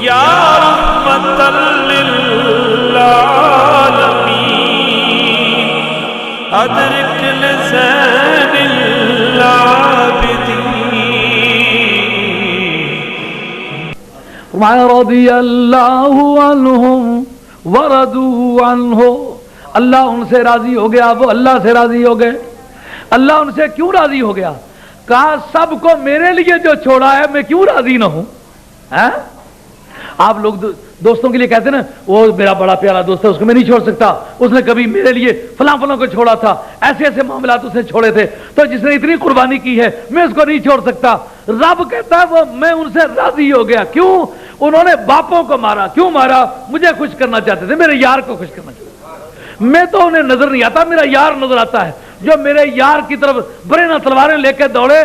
یا رحمت للعالمین ادرک لزین العابدین۔ فرمایا رضی اللہ عنہم ورضوا عنہ، اللہ ان سے راضی ہو گیا، وہ اللہ سے راضی ہو گئے۔ اللہ ان سے کیوں راضی ہو گیا؟ کہا سب کو میرے لیے جو چھوڑا ہے میں کیوں راضی نہ ہوں؟ آپ لوگ دوستوں کے لیے کہتے ہیں نا وہ میرا بڑا پیارا دوست ہے اس کو میں نہیں چھوڑ سکتا، اس نے کبھی میرے لیے فلاں فلاں کو چھوڑا تھا، ایسے ایسے معاملات اس نے چھوڑے تھے، تو جس نے اتنی قربانی کی ہے میں اس کو نہیں چھوڑ سکتا۔ رب کہتا ہے وہ میں ان سے راضی ہو گیا۔ کیوں؟ انہوں نے باپوں کو مارا، کیوں مارا؟ مجھے خوش کرنا چاہتے تھے، میرے یار کو خوش کرنا چاہتے تھے۔ میں تو انہیں نظر نہیں آتا، میرا یار نظر آتا ہے، جو میرے یار کی طرف برینا تلواریں لے کے دوڑے۔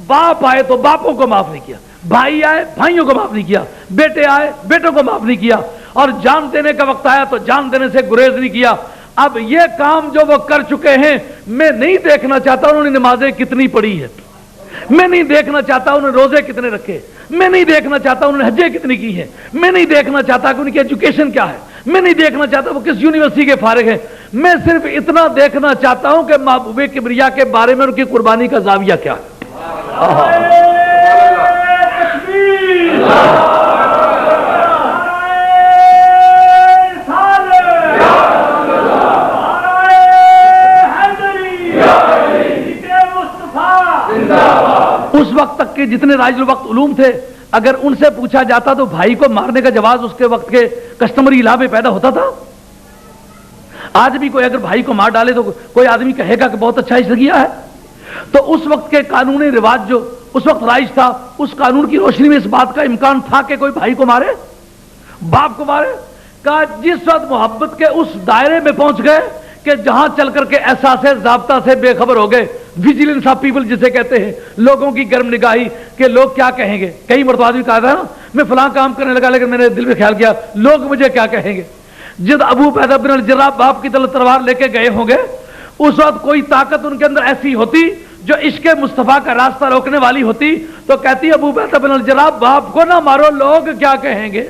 باپ آئے تو باپوں کو معاف نہیں کیا، بھائی آئے بھائیوں کو معاف نہیں کیا، بیٹے آئے بیٹوں کو معاف نہیں کیا، اور جان دینے کا وقت آیا تو جان دینے سے گریز نہیں کیا۔ اب یہ کام جو وہ کر چکے ہیں میں نہیں دیکھنا چاہتا انہوں نے نمازیں کتنی پڑھی ہے، میں نہیں دیکھنا چاہتا انہوں نے روزے کتنے رکھے، میں نہیں دیکھنا چاہتا انہوں نے حجیں کتنی کی ہیں، میں نہیں دیکھنا چاہتا کہ ان کی ایجوکیشن کیا ہے، میں نہیں دیکھنا چاہتا وہ کس یونیورسٹی کے فارغ ہیں، میں صرف اتنا دیکھنا چاہتا ہوں کہ محبوب کبریا کے بارے میں ان کی قربانی کا زاویہ کیا ہے۔ اس وقت تک کے جتنے راج الوقت علوم تھے اگر ان سے پوچھا جاتا تو بھائی کو مارنے کا جواز اس کے وقت کے کسٹمری لا میں پیدا ہوتا تھا۔ آج بھی کوئی اگر بھائی کو مار ڈالے تو کوئی آدمی کہے گا کہ بہت اچھا عشق کیا ہے۔ تو اس وقت کے قانونی رواج جو اس وقت رائج تھا اس قانون کی روشنی میں اس بات کا امکان تھا کہ کوئی بھائی کو مارے، باپ کو مارے؟ کہا جس وقت محبت کے اس دائرے میں پہنچ گئے کہ جہاں چل کر کے احساس ضابطہ سے بے خبر ہو گئے، ویجیلنس آف پیپل جسے کہتے ہیں، لوگوں کی گرم نگاہی کہ لوگ کیا کہیں گے۔ کئی مرتبہ آدمی کہا تھا نا میں فلاں کام کرنے لگا لیکن میں نے دل میں خیال کیا لوگ مجھے کیا کہیں گے۔ جب ابو عبیدہ بن الجراح باپ کی طرف تلوار لے کے گئے ہوں گے اس وقت کوئی طاقت ان کے اندر ایسی ہوتی جو عشق مصطفیٰ کا راستہ روکنے والی ہوتی تو کہتی ابو عبیدہ بن الجراح باپ کو نہ مارو، لوگ کیا کہیں گے،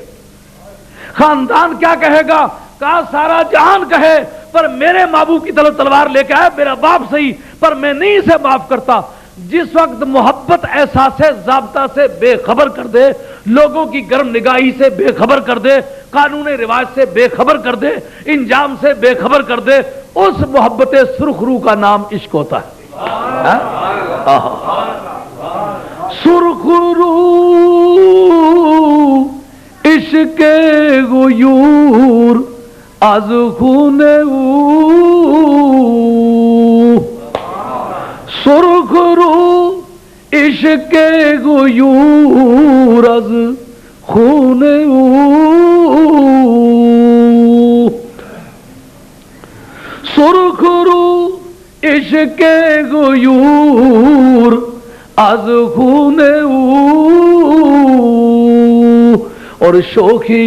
خاندان کیا کہے گا؟ کہا سارا جہان کہے پر میرے محبوب کی طرف تلوار لے کے آئے، میرا باپ صحیح پر میں نہیں اسے معاف کرتا۔ جس وقت محبت احساس ضابطہ سے بے خبر کر دے، لوگوں کی گرم نگاہی سے بے خبر کر دے، قانون رواج سے بے خبر کر دے، انجام سے بے خبر کر دے، اس محبت سرخ رو کا نام عشق ہوتا ہے۔ سرخ رو عشق غیور از خون او، سرخ رو عشق غیور از خون او، سرخ رو عشق غیور از خون او، اور شوخی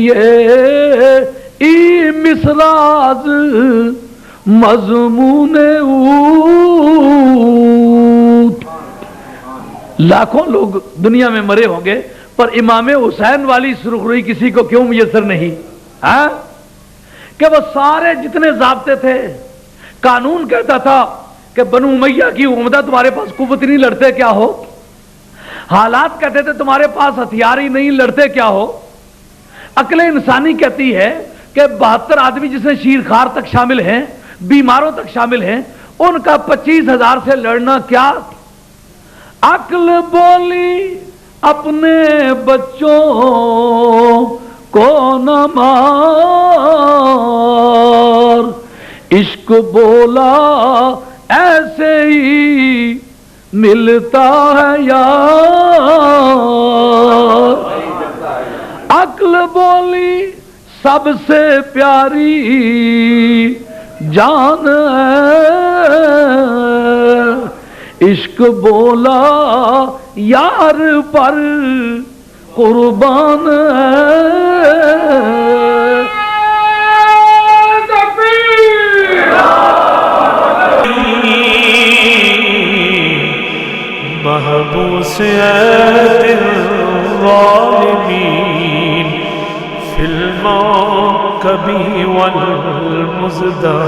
ای مصراز مضمون او۔ لاکھوں لوگ دنیا میں مرے ہوں گے پر امام حسین والی سرخروئی کسی کو کیوں میسر نہیں؟ کہ وہ سارے جتنے ضابطے تھے، قانون کہتا تھا کہ بنو امیہ کی عمدہ تمہارے پاس قوت نہیں، لڑتے کیا ہو؟ حالات کہتے تھے تمہارے پاس ہتھیار ہی نہیں، لڑتے کیا ہو؟ عقل انسانی کہتی ہے کہ 72 آدمی جس میں شیر خار تک شامل ہیں، بیماروں تک شامل ہیں، ان کا 25,000 سے لڑنا کیا؟ عقل بولی اپنے بچوں کو نہ مار، عشق بولا ایسے ہی ملتا ہے یار، عقل بولی سب سے پیاری جان ہے، عشق بولا یار پر قربان ہے۔ محبوس ہے دل ظالمین الموكب والمزدحم